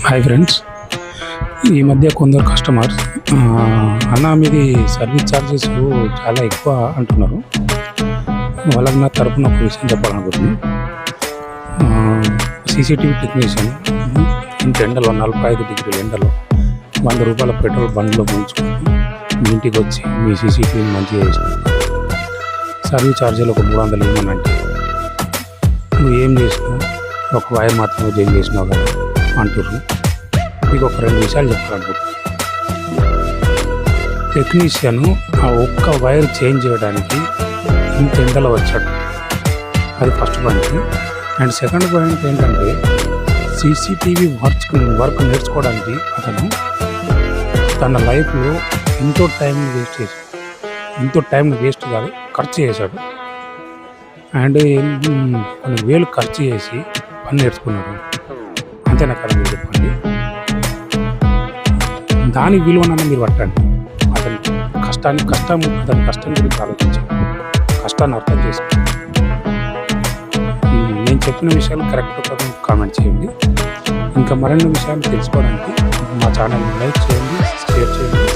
Hi friends, ఈ మధ్య కొందరు కస్టమర్స్ అన్న మీది సర్వీస్ ఛార్జెస్ చాలా ఎక్కువ అంటున్నారు. వాళ్ళకి నా తరపున ఒక విషయం చెప్పాలనుకుంటున్నాను. సీసీటీవీ టెక్నీషియన్ ఇంత ఎండలో 45 డిగ్రీల ఎండలో 100 రూపాయల పెట్రోల్ బండ్లో ముంచుకొని మీ ఇంటికి వచ్చి మీ సీసీటీవీని మంచిగా చేసిన సర్వీస్ ఛార్జీలు ఒక 300 ఇవ్వమనంటే నువ్వు ఏం చేసినావు, ఒక వైర్ మాత్రమే చేంజ్ చేసినావు కదా అంటుర్రు. మీకు ఒక 2 విషయాలు చెప్పాలనుకుంటున్నాను. టెక్నీషియన్ ఆ ఒక్క వైర్ చేంజ్ చేయడానికి ఇంత ఎండలో వచ్చాడు, అది first point. And second point ఏంటంటే సీసీటీవీ వర్క్ నేర్చుకోవడానికి అతను తన లైఫ్లో ఎంతో టైంని వేస్ట్ కాదు ఖర్చు చేశాడు. అండ్ కొన్ని వేలు ఖర్చు చేసి పని నేర్చుకున్నాడు. అంతేనా కదా మీరు చెప్పండి? దాని విలువనన్నా మీరు పట్టండి. అతని కష్టం గురించి ఆలోచించండి, కష్టాన్ని అర్థం చేసుకోండి. నేను చెప్పిన విషయాలు కరెక్ట్ కామెంట్ చేయండి. ఇంకా మరిన్ని విషయాలు తెలుసుకోవడానికి మా ఛానల్ని లైక్ చేయండి, షేర్ చేయండి.